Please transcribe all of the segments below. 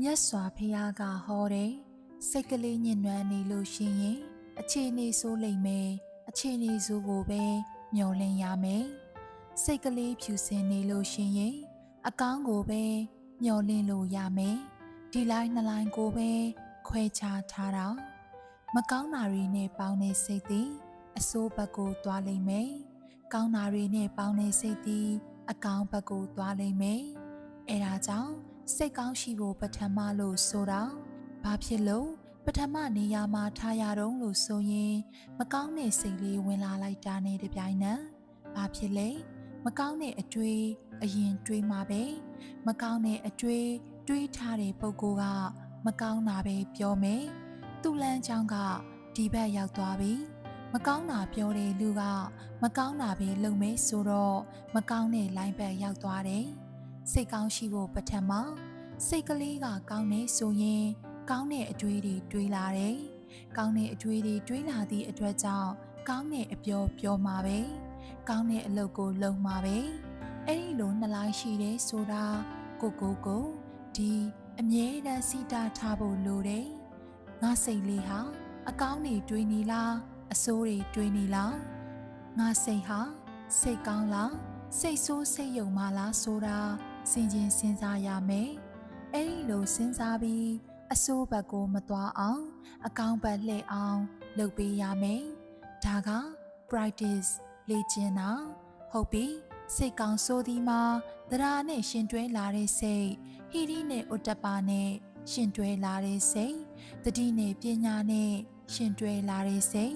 မြတ်စွာဘုရားကဟောတယ်စိတ်ကလေးညှဉ်းနှွမ်းနေလို့ရှိရင်အခြေအနေဆိုးလိမ့်မယ်အခြေအနေဆိုးကိုပဲမျှော်လင့်ရမယ်စိတ်ကလေးဖြူစင်နေလို့ရှိရင်အကောင်းကိုပဲမျှော်လင့်လို့ရမယ်ဒီလိုက်နှစ်လိုက်ကိုပဲခွဲခြားထားတာမကောင်းတာတွေနဲ့ပေါင်းတဲ့စိတ်သည်အဆိုးဘက်ကိုသွားလိမ့်မယ်ကောင်းတာတွေနဲ့ပေါင်းတဲ့စိတ်သည်အကောင်းဘက်ကိုသွားလိမ့်မယ်အဲဒါကြောင့်စိတ်ကောင်းရှိဖို့ပထမလို့ဆိုတာဘာဖြစ်လို့ပထမနေရာမှာထားရတော့လို့ဆိုရင်မကောင်းတဲ့စိတ်လေးဝင်လာလိုက်တာနဲ့တပြိုင်နက်ဘာဖြစ်လဲမကောင်းတဲ့အတွေ့အရင်တွေးမှာပဲမကောင်းတဲ့အတွေ့တွေးထားတဲ့ပုဂ္ဂိုလ်ကမကောင်းတာပဲပြောမယ်သူ့လမ်းကြောင်းကဒီဘက်ရောက်သွားပြီမကောင်းတာပြောတဲ့လူကမကောင်းတာပဲလုပ်မယ်ဆိုတော့မကောင်းတဲ့လိုင်းဘက်ရောက်သွားတယ်စိတ်ကောင်းရှိဖို့ပထမစိတ်ကလေးကကောင်းနေဆိုရင်ကောင်းတဲ့အတွေ့တွေတွေးလာတယ်။ကောင်းတဲ့အတွေ့တွေတွေးလာသည့်အတွက်ကြောင့်ကောင်းတဲ့အပြောပြောမှာပဲ။ကောင်းတဲ့အလုပ်ကိုလုပ်မှာပဲ။အဲ့ဒီလိုနှလိုက်ရှိတယ်ဆိုတာကိုဒီအမြဲတမ်းစိတာထားဖို့လိုတယ်။ငါစိတ်လေးဟာအကောင်းတွေတွေးနေလားအဆိုးတွေတွေးနေလားငါစိတ်ဟာစိတ်ကောင်းလားစိတ်ဆိုးစိတ်ယုံမလားဆိုတာစဉ်းချင်းစဉ်းစားရမယ်။အဲ့ဒီလိုစဉ်းစားပြီးအဆိုးဘက်ကိုမသွားအောင်အကောင်းဘက်လှည့်အောင်လုပ်ပေးရမယ်။ဒါက practice လေ့ကျင့်တာဟုတ်ပြီစိတ်ကောင်းဆိုသည်မှာတရားနဲ့ရှင်တွဲလာတဲ့စိတ်ဟိရိနဲ့ဥတ္တပနဲ့ရှင်တွဲလာတဲ့စိတ်တတိနဲ့ပညာနဲ့ရှင်တွဲလာတဲ့စိတ်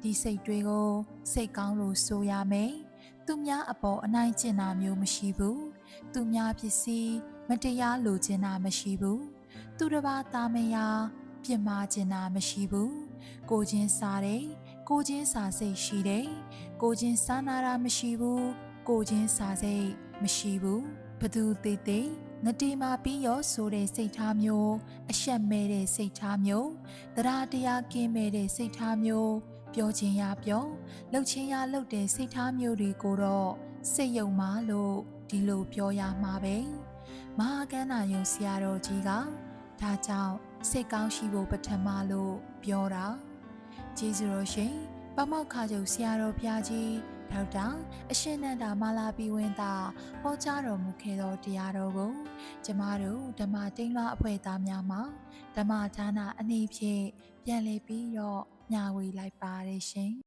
ဒီစိတ်တွေကိုစိတ်ကောင်းလို့ဆိုရမယ်။သူများအပေါ်အနိုင်ကျင့်တာမျိုးမရှိဘူး။သူများပစ္စည်းမတရားလိုချင်တာမရှိဘူး။သူတစ်ပါးသားမယားပြစ်မှားချင်တာမရှိဘူး။ကိုချင်းစားတယ်။ကိုချင်းစားစိတ်ရှိတယ်။ကိုချင်းစားနာတာမရှိဘူး။ကိုချင်းစားစိတ်မရှိဘူး။ဘသူသေးသေးငတိမာပြီးရောဆိုတဲ့စိတ်ထားမျိုးအရှက်မဲ့တဲ့စိတ်ထားမျိုးတရားတရားကင်းမဲ့တဲ့စိတ်ထားမျိုးပြောခြင်းရပြောလှုပ်ခြင်းရလှုပ်တဲ့စိတ်ထားမျိုးတွေကိုတော့စိတ်ယုံမှလို့ဒီလိုပြောရမှာပဲမဟာကန္နာယုံဆရာတော်ကြီးကဒါကြောင့်စိတ်ကောင်းရှိဖို့ပထမလို့ပြောတာကျေးဇူးတော်ရှင်ပမောက္ခချုပ်ဆရာတော်ဘုရားကြီးဒေါက်တာအရှင်နန္ဒာမာလာပိဝင်းသာဟောကြားတော်မူခဲ့သောတရားတော်ကိုကျမတို့ဓမ္မတိန်လွှာအဖွဲ့သားများမှဓမ္မဒါနအနေဖြင့်ပြန်လည်ပြီးတော့မျှဝေလိုက်ပါရရှင်